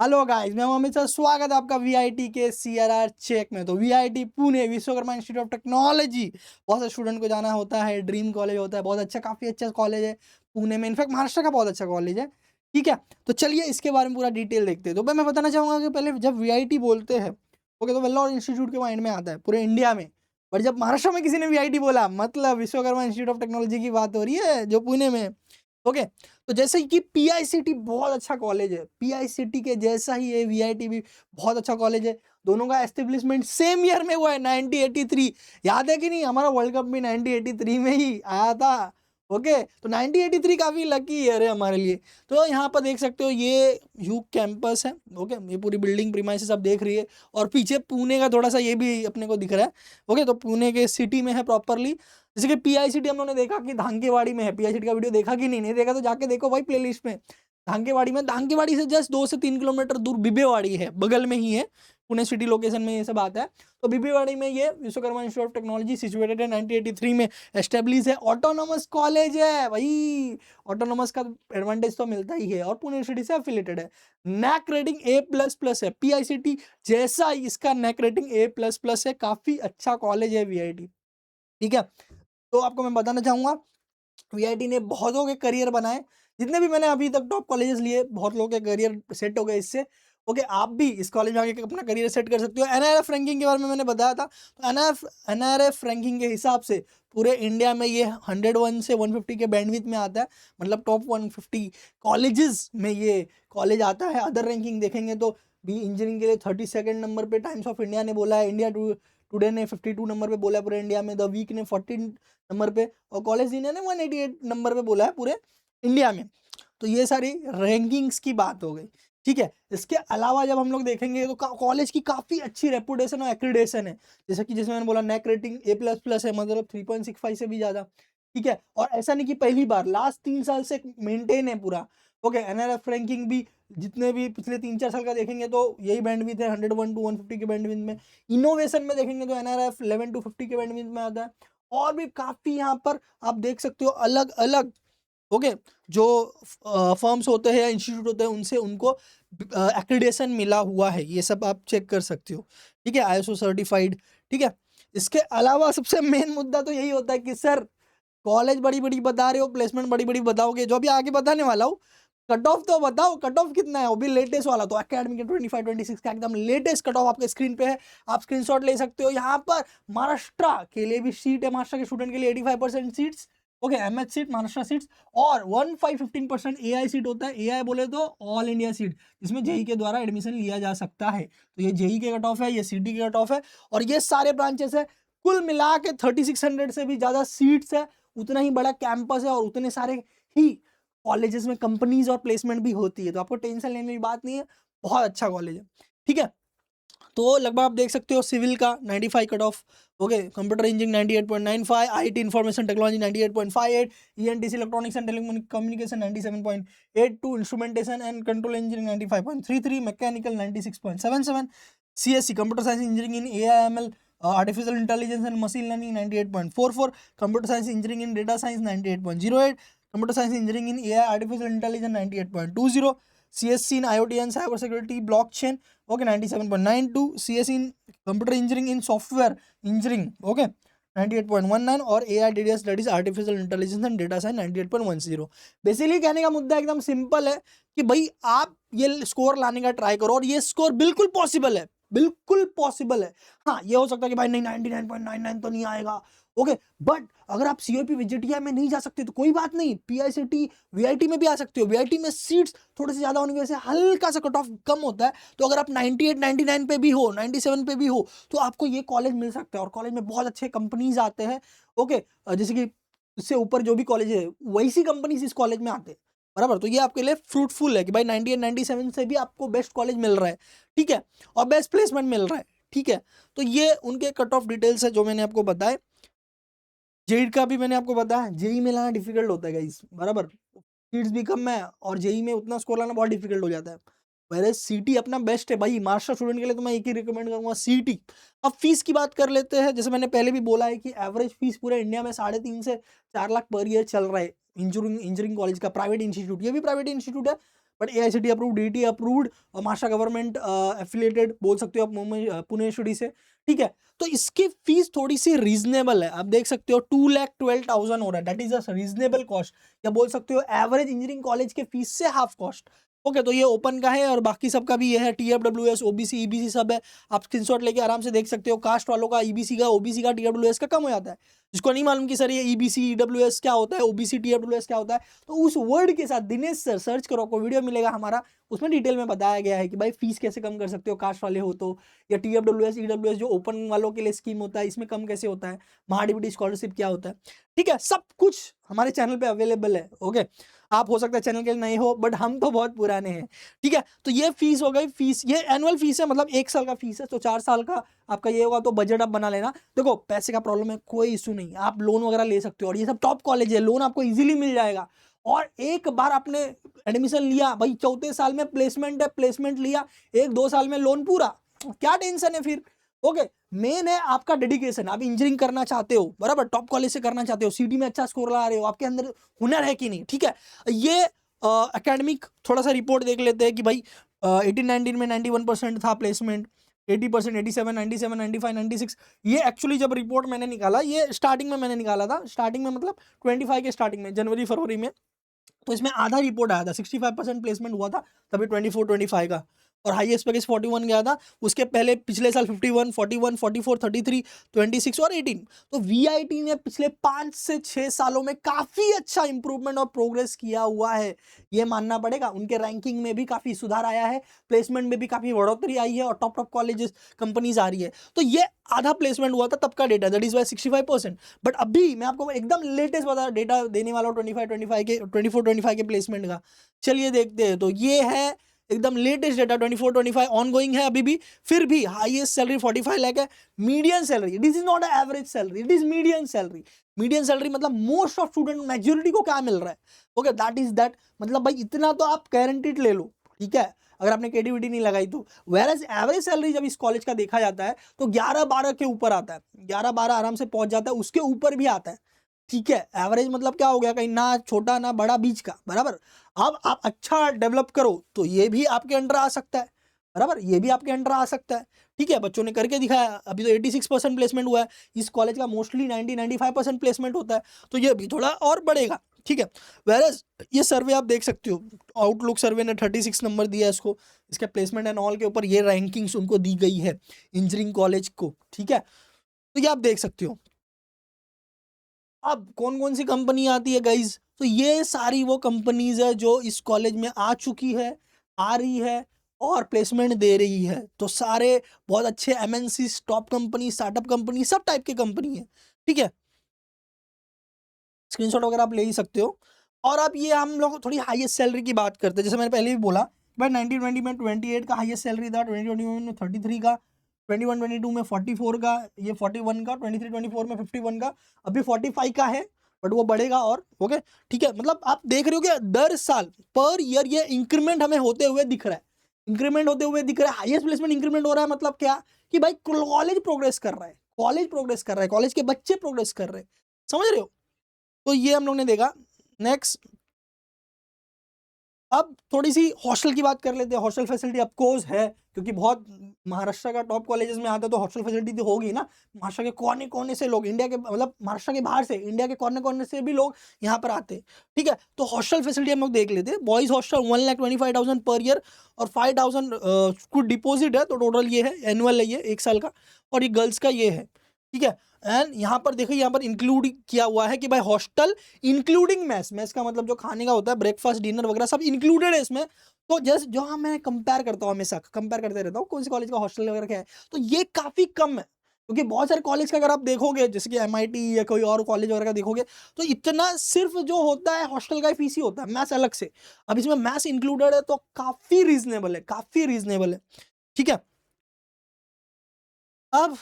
Hello guys, मैं हूं Amit sir. स्वागत है आपका वीआईटी के सीआरआर चेक में। तो VIT Pune Vishwakarma institute of technology, बहुत से स्टूडेंट को जाना होता है, ड्रीम कॉलेज होता है, बहुत अच्छा, काफ़ी अच्छा कॉलेज है पुणे में। इनफैक्ट महाराष्ट्र का बहुत अच्छा कॉलेज है। ठीक है, तो चलिए इसके बारे में पूरा डिटेल देखते हैं। तो मैं बताना चाहूँगा कि पहले जब वीआईटी बोलते हैं ओके, तो वेल्लोर इंस्टीट्यूट के माइंड में आता है पूरे इंडिया में। पर जब महाराष्ट्र में किसी ने वीआईटी बोला, मतलब विश्वकर्मा इंस्टीट्यूट ऑफ टेक्नोलॉजी की बात हो रही है जो पुणे में है। ओके, तो जैसे कि पीआईसीटी बहुत अच्छा कॉलेज है, पीआईसीटी के जैसा ही ये वीआईटी भी बहुत अच्छा कॉलेज है। दोनों का एस्टेब्लिशमेंट सेम ईयर में हुआ है, 1983। याद है कि नहीं, हमारा वर्ल्ड कप भी 1983 में ही आया था। ओके, तो 1983 काफी लकी ईयर है हमारे लिए। तो यहाँ पर देख सकते हो ये यूक कैंपस है। ओके, ये पूरी बिल्डिंग प्रीमाइसेस आप देख रही है, और पीछे पुणे का थोड़ा सा ये भी अपने को दिख रहा है। ओके, तो पुणे के सिटी में है प्रॉपरली। जैसे कि पीआईसीटी हम लोगों ने देखा कि धांकेवाड़ी में है। पीआईसीटी का वीडियो देखा कि नहीं देखा तो जाके देखो भाई प्लेलिस्ट में। धांकेवाड़ी में, धांकेवाड़ी से जस्ट 2 से 3 किलोमीटर दूर बिबेवाड़ी है, बगल में ही है। पुणे सिटी लोकेशन में ये सब आता है। तो बिबेवाड़ी में ये Vishwakarma institute of technology situated है, 1983 में एस्टेब्लिश है। ऑटोनोमस कॉलेज है भाई, ऑटोनोमस का एडवांटेज तो मिलता ही है, और पुणे सिटी से एफिलेटेड है। नैक रेटिंग A++ है, पीआईसीटी जैसा इसका नैक रेटिंग A++ है। काफी अच्छा कॉलेज है वीआईटी। ठीक है, तो आपको मैं बताना चाहूंगा वीआईटी ने बहुतों के करियर बनाए। जितने भी मैंने अभी तक टॉप कॉलेजेस लिए, बहुत लोगों के करियर सेट हो गए इससे। ओके, आप भी इस कॉलेज में आके अपना करियर सेट कर सकते हो। एनआरएफ रैंकिंग के बारे में मैंने बताया था, तो एनआरएफ रैंकिंग के हिसाब से पूरे इंडिया में ये 101 से 150 के बैंडविड्थ में आता है। मतलब टॉप 150 कॉलेजेस में ये कॉलेज आता है। अदर रैंकिंग देखेंगे तो भी इंजीनियरिंग के लिए 32 नंबर पे टाइम्स ऑफ इंडिया ने बोला है। इंडिया टुडे ने 52 नंबर पे बोला है पूरे इंडिया में। द वीक ने 14 नंबर पे, और कॉलेज इंडिया ने 188 नंबर पे बोला है पूरे इंडिया में। तो ये सारी रैंकिंग्स की बात हो गई। ठीक है, इसके अलावा जब हम लोग देखेंगे तो कॉलेज की काफ़ी अच्छी रेपुटेशन और एक्रीडेशन है। जैसे कि जिसमें मैंने बोला नैक रेटिंग A++ है, मतलब 3.65 से भी ज़्यादा। ठीक है, और ऐसा नहीं कि पहली बार, लास्ट 3 साल से मेंटेन है पूरा। ओके, एनआरएफ रैंकिंग भी जितने भी पिछले 3-4 साल का देखेंगे तो यही बैंडविड्थ है, 101 to 150 के बैंडविड्थ में। इनोवेशन में देखेंगे तो एनआरएफ 11 to 50 के बैंडविड्थ में आता है। और भी काफ़ी यहाँ पर आप देख सकते हो अलग अलग। ओके, जो फर्म्स होते हैं या इंस्टीट्यूट होते हैं उनसे उनको एक्रीडेशन मिला हुआ है, ये सब आप चेक कर सकते हो। ठीक है, आईएसओ सर्टिफाइड। ठीक है, इसके अलावा सबसे मेन मुद्दा तो यही होता है कि सर कॉलेज बड़ी बड़ी बता रहे हो, प्लेसमेंट बड़ी बड़ी बताओगे, जो अभी आगे बताने वाला हूँ। कट ऑफ तो बताओ, कट ऑफ कितना है अभी लेटेस्ट वाला, तो एकेडमिक के 25-26 का एकदम लेटेस्ट कट ऑफ आपके स्क्रीन पे है। आप स्क्रीनशॉट ले सकते हो। यहाँ पर महाराष्ट्र के लिए भी सीट है, महाराष्ट्र के स्टूडेंट के लिए 85% seats. Okay, MH seat, Maharashtra seats, और 15% एआई सीट होता है। एआई बोले तो ऑल इंडिया सीट, जिसमें जेई के द्वारा एडमिशन लिया जा सकता है। तो ये जेई के कट ऑफ है, ये सीटी के कट ऑफ है, और ये सारे ब्रांचेस है। कुल मिला के 3600 से भी ज्यादा सीट्स है। उतना ही बड़ा कैंपस है, और उतने सारे ही कॉलेजेस में कंपनीज और प्लेसमेंट भी होती है। तो आपको टेंशन लेने की बात नहीं है, बहुत अच्छा कॉलेज है। ठीक है, तो लगभग आप देख सकते हो सिविल का 95 cut off. Okay, computer engineering 98.95, IT information technology 98.58, ENTC electronics and telecommunication 97.82, instrumentation and control engineering 95.33, mechanical 96.77, CSC computer science engineering in AIML artificial intelligence and machine learning 98.44, computer science engineering in data science 98.08, computer science engineering in AI artificial intelligence 98.20, CSC in IoT and cyber security blockchain, okay, 97.92, CSC in computer engineering in software engineering, okay, 98.19, और AIDDS that is artificial intelligence and data science 98.10। Basically कहने का मुद्दा एकदम simple है कि भाई आप ये स्कोर लाने का ट्राई करो, और ये स्कोर बिल्कुल पॉसिबल है, बिल्कुल पॉसिबल है। हाँ, ये हो सकता है कि भाई नहीं 99.99 तो नहीं आएगा। ओके, बट अगर आप सीओपी विजिटिया में नहीं जा सकते तो कोई बात नहीं, पीआईसीटी वीआईटी में भी आ सकते हो। वीआईटी में सीट्स थोड़े से ज़्यादा होने की वजह से हल्का सा कट ऑफ कम होता है। तो अगर आप 98 99 पे भी हो, 97 पे भी हो, तो आपको ये कॉलेज मिल सकता है। और कॉलेज में बहुत अच्छे कंपनीज आते हैं। ओके, जैसे कि इससे ऊपर जो भी कॉलेज है वैसी कंपनीज इस कॉलेज में आते हैं, बराबर। तो ये आपके लिए फ्रूटफुल है कि भाई 98 97 से भी आपको बेस्ट कॉलेज मिल रहा है। ठीक है, और बेस्ट प्लेसमेंट मिल रहा है। ठीक है, तो ये उनके कट ऑफ डिटेल्स है जो मैंने आपको बताया। जेई का भी मैंने आपको बताया, जेई में लाना डिफिकल्ट होता है गाइस, बराबर। सीट्स भी कम है, और जेई में उतना स्कोर लाना बहुत डिफिकल्ट हो जाता है। वैसे सीटी अपना बेस्ट है भाई, मास्टर स्टूडेंट के लिए तो मैं एक ही रिकमेंड करूंगा, सीटी। अब फीस की बात कर लेते हैं। जैसे मैंने पहले भी बोला है कि एवरेज फीस पूरे इंडिया में 3.5 से 4 लाख पर ईयर चल रहा है इंजीनियरिंग कॉलेज का, प्राइवेट इंस्टीट्यूट, ये भी प्राइवेट इंस्टीट्यूट है। But AICTE approved, DT approved और महाराष्ट्र गवर्नमेंट एफिलिएटेड बोल सकते हो आप पुणे यूनिवर्सिटी से, ठीक है। तो इसकी फीस थोड़ी सी रीजनेबल है, आप देख सकते हो 2,12,000 हो रहा है, that is a reasonable cost, या बोल सकते हो एवरेज इंजीनियरिंग कॉलेज के फीस से हाफ कॉस्ट। ओके, तो ये ओपन का है और बाकी सबका भी ये है, TFWS, OBC, EBC सब है, आप स्क्रीनशॉट लेके आराम से देख सकते हो। कास्ट वालों का EBC का, OBC का, TWS का कम हो जाता है। जिसको नहीं मालूम कि सर ये EBC EWS क्या होता है, OBC TWS क्या होता है, तो उस वर्ड के साथ दिनेश सर सर्च करो, आपको वीडियो मिलेगा हमारा, उसमें डिटेल में बताया गया है कि भाई फीस कैसे कम कर सकते हो कास्ट वाले हो तो, या TFWS EWS जो ओपन वालों के लिए स्कीम होता है इसमें कम कैसे होता है, महाडीबीटी स्कॉलरशिप क्या होता है, ठीक है, सब कुछ हमारे चैनल पे अवेलेबल है। ओके, आप हो सकता है चैनल के नए हो, बट हम तो बहुत पुराने हैं, ठीक है। तो ये फीस हो गई, फीस ये एनुअल फीस है, मतलब 1 साल का फीस है, तो 4 साल का आपका ये होगा, तो बजट आप बना लेना। देखो पैसे का प्रॉब्लम है, कोई इशू नहीं, आप लोन वगैरह ले सकते हो, और ये सब टॉप कॉलेज है, लोन आपको इजीली मिल जाएगा। और एक बार आपने एडमिशन लिया भाई, चौथे साल में प्लेसमेंट है, प्लेसमेंट लिया, 1-2 साल में लोन पूरा, क्या टेंशन है फिर। ओके, मेन है आपका डेडिकेशन, आप इंजीनियरिंग करना चाहते हो, बराबर, टॉप कॉलेज से करना चाहते हो, सिटी में अच्छा स्कोर ला रहे हो, आपके अंदर हुनर है कि नहीं, ठीक है। ये एकेडमिक थोड़ा सा रिपोर्ट देख लेते हैं कि भाई 18-19 में 91% था प्लेसमेंट, 80%, 87, 97, 95, 96। ये एक्चुअली जब रिपोर्ट मैंने निकाला, ये स्टार्टिंग में मैंने निकाला था, स्टार्टिंग में मतलब 25 के स्टार्टिंग में, जनवरी फरवरी में, तो इसमें आधा रिपोर्ट आया था, 65% प्लेसमेंट हुआ था तभी 24-25 का, और हाईएस्ट पैकेज 41 गया था। उसके पहले पिछले साल 51, 41, 44, 33, 26 और 18। तो वीआईटी ने पिछले 5 से 6 सालों में काफी अच्छा इंप्रूवमेंट और प्रोग्रेस किया हुआ है, ये मानना पड़ेगा। उनके रैंकिंग में भी काफी सुधार आया है, प्लेसमेंट में भी काफी बढ़ोतरी आई है, और टॉप टॉप कॉलेजेस कंपनीज आ रही है। तो ये आधा प्लेसमेंट हुआ था तब का data, that is why 65%। But अभी मैं आपको एकदम लेटेस्ट बता डेटा देने वाला हूँ 24-25 के प्लेसमेंट का। चलिए देखते हैं, तो ये है एकदम लेटेस्ट डेटा, 24-25 ऑनगोइंग है अभी भी। फिर भी हाईएस्ट सैलरी 45 लाख है, median salary, this is not average salary, it is median salary. Median salary मतलब मोस्ट ऑफ स्टूडेंट, मेजोरिटी को क्या मिल रहा है, ओके, दैट इज दैट, मतलब भाई इतना तो आप गारंटीड ले लो, ठीक है, अगर आपने केटीवीटी नहीं लगाई तो। वेरएज एवरेज सैलरी जब इस कॉलेज का देखा जाता है तो 11-12 के ऊपर आता है, 11-12 आराम से पहुंच जाता है, उसके ऊपर भी आता है, ठीक है। एवरेज मतलब क्या हो गया, कहीं ना छोटा ना बड़ा, बीच का, बराबर। अब आप अच्छा डेवलप करो तो ये भी आपके अंडर आ सकता है, बराबर, ये भी आपके अंडर आ सकता है, ठीक है। बच्चों ने करके दिखाया, अभी तो 86% प्लेसमेंट हुआ है, इस कॉलेज का मोस्टली 90-95% प्लेसमेंट होता है, तो ये भी थोड़ा और बढ़ेगा, ठीक है। वेरएज ये सर्वे आप देख सकते हो, आउटलुक सर्वे ने 36 नंबर दिया है इसको, इसके प्लेसमेंट एंड ऑल के ऊपर ये रैंकिंग्स उनको दी गई है इंजीनियरिंग कॉलेज को, ठीक है। तो ये आप देख सकते हो। अब कौन कौन सी कंपनी आती है गाइज, तो ये सारी वो कंपनीज है जो इस कॉलेज में आ चुकी है, आ रही है, और प्लेसमेंट दे रही है। तो सारे बहुत अच्छे MNC, top company, startup company, सब टाइप की कंपनी है, ठीक है। स्क्रीनशॉट वगैरह आप ले ही सकते हो। और अब ये हम लोग थोड़ी हाईएस्ट सैलरी की बात करते हैं, जैसे मैंने पहले भी बोला भाई 1920 में 28 का हाईएस्ट सैलरी था, 2021 में 33 का, 21-22 में 44 का, ये 41 का, 23-24 में 51 का, अभी 45 का है, बट वो बढ़ेगा और, ओके, ठीक है। मतलब आप देख रहे हो कि दर साल पर ईयर ये इंक्रीमेंट हमें होते हुए दिख रहा है, इंक्रीमेंट होते हुए दिख रहा है, हाईएस्ट प्लेसमेंट इंक्रीमेंट हो रहा है, मतलब क्या कि भाई कॉलेज प्रोग्रेस कर रहा है, कॉलेज प्रोग्रेस कर रहा है, कॉलेज के बच्चे प्रोग्रेस कर रहे हैं, समझ रहे हो। तो ये हम लोग ने देखा। नेक्स्ट, अब थोड़ी सी हॉस्टल की बात कर लेते हैं। हॉस्टल फैसिलिटी ऑफ कोर्स है, क्योंकि बहुत महाराष्ट्र का टॉप कॉलेजेस में आता है, तो हॉस्टल फैसिलिटी तो होगी ना। महाराष्ट्र के कोने कोने से लोग, इंडिया के मतलब महाराष्ट्र के बाहर से, इंडिया के कोने कोने से भी लोग यहाँ पर आते हैं, ठीक है। तो हॉस्टल फैसिलिटी हम लोग देख लेते हैं। बॉयज हॉस्टल 1,25,000 पर ईयर, और 5,000 कुछ डिपॉजिट है, तो टोटल ये है, एनुअल है ये 1 साल का, और ये गर्ल्स का ये है, ठीक है। एंड यहाँ पर देखिए, यहाँ पर इंक्लूड किया हुआ है कि भाई हॉस्टल इंक्लूडिंग मैस, मैस का मतलब जो खाने का होता है, ब्रेकफास्ट डिनर वगैरह सब इंक्लूडेड है इसमें। तो जस्ट जो हम मैं कंपेयर करता हूँ, हमेशा कंपेयर करते रहता हूँ कौन सी कॉलेज का हॉस्टल वगैरह क्या है, तो ये काफी कम है। क्योंकि बहुत सारे कॉलेज का अगर आप देखोगे, जैसे कि MIT या कोई और कॉलेज वगैरह का देखोगे, तो इतना सिर्फ जो होता है हॉस्टल का फीस ही होता है, मैथ्स अलग से। अब इसमें मैथ्स इंक्लूडेड है, तो काफी रीजनेबल है, काफी रीजनेबल है, ठीक है। अब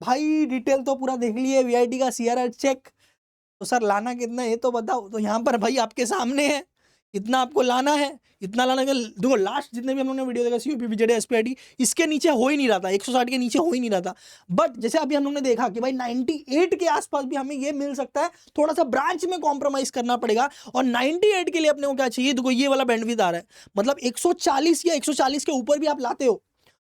भाई डिटेल तो पूरा देख लिए, VIT का CRR चेक, तो सर लाना कितना है ये तो बताओ। तो यहाँ पर भाई आपके सामने है, इतना आपको लाना है, इतना लाने के देखो लास्ट जितने भी हम लोग ने वीडियो देखा सीयूपी पीजेडी एसपीआईटी इसके नीचे हो ही नहीं रहा था, 160 के नीचे हो ही नहीं रहा था। बट जैसे अभी हम लोग ने देखा कि भाई 98 के आसपास भी हमें ये मिल सकता है, थोड़ा सा ब्रांच में कॉम्प्रोमाइज करना पड़ेगा। और 98 के लिए अपने को क्या चाहिए, देखो ये वाला बैंडविड्थ आ रहा है, मतलब 140 या 140 के ऊपर भी आप लाते हो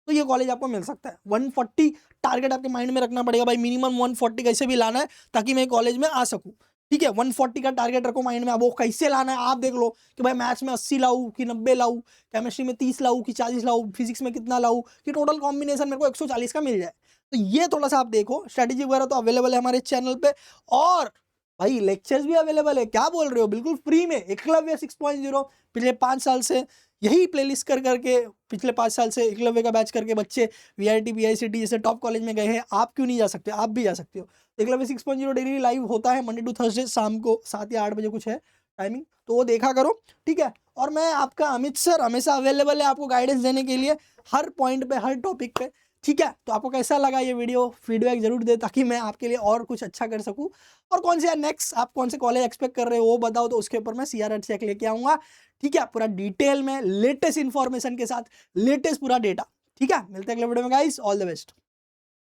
तो ये कॉलेज आपको मिल सकता है। 140 टारगेट आपके माइंड में रखना पड़ेगा भाई, मिनिमम 140 कैसे भी लाना है ताकि मैं कॉलेज में आ सकूं। ठीक है, 140 का टारगेट रखो माइंड में। अब वो कैसे लाना है आप देख लो कि भाई मैथ्स में 80 लाऊं कि 90 लाऊं, केमिस्ट्री में 30 लाऊं कि 40 लाऊं, फिजिक्स में कितना लाऊं कि टोटल कॉम्बिनेशन मेरे को 140 का मिल जाए। तो ये थोड़ा सा आप देखो, स्ट्रेटेजी वगैरह तो अवेलेबल है हमारे चैनल पे। और भाई लेक्चर्स भी अवेलेबल है, क्या बोल रहे हो, बिल्कुल फ्री में। एकलव्य 6.0 पिछले 5 साल से यही प्लेलिस्ट कर करके, पिछले 5 साल से एकलव्य का बैच करके बच्चे वीआईटी बीआईसीटी जैसे टॉप कॉलेज में गए हैं। आप क्यों नहीं जा सकते, आप भी जा सकते हो। एकलव्य 6.0 डेली लाइव होता है मंडे टू थर्सडे शाम को 7 या 8 बजे कुछ है टाइमिंग, तो वो देखा करो। ठीक है, और मैं आपका अमित सर हमेशा अवेलेबल है आपको गाइडेंस देने के लिए हर पॉइंट पे, हर टॉपिक पे। ठीक है, तो आपको कैसा लगा ये वीडियो, फीडबैक जरूर दे ताकि मैं आपके लिए और कुछ अच्छा कर सकूं। और कौन से नेक्स्ट आप कौन से कॉलेज एक्सपेक्ट कर रहे हो वो बताओ, तो उसके ऊपर मैं सीआरआर चेक लेके आऊंगा। ठीक है, पूरा डिटेल में लेटेस्ट इंफॉर्मेशन के साथ, लेटेस्ट पूरा डेटा। ठीक है, मिलते हैं अगले वीडियो में गाइस, ऑल द बेस्ट।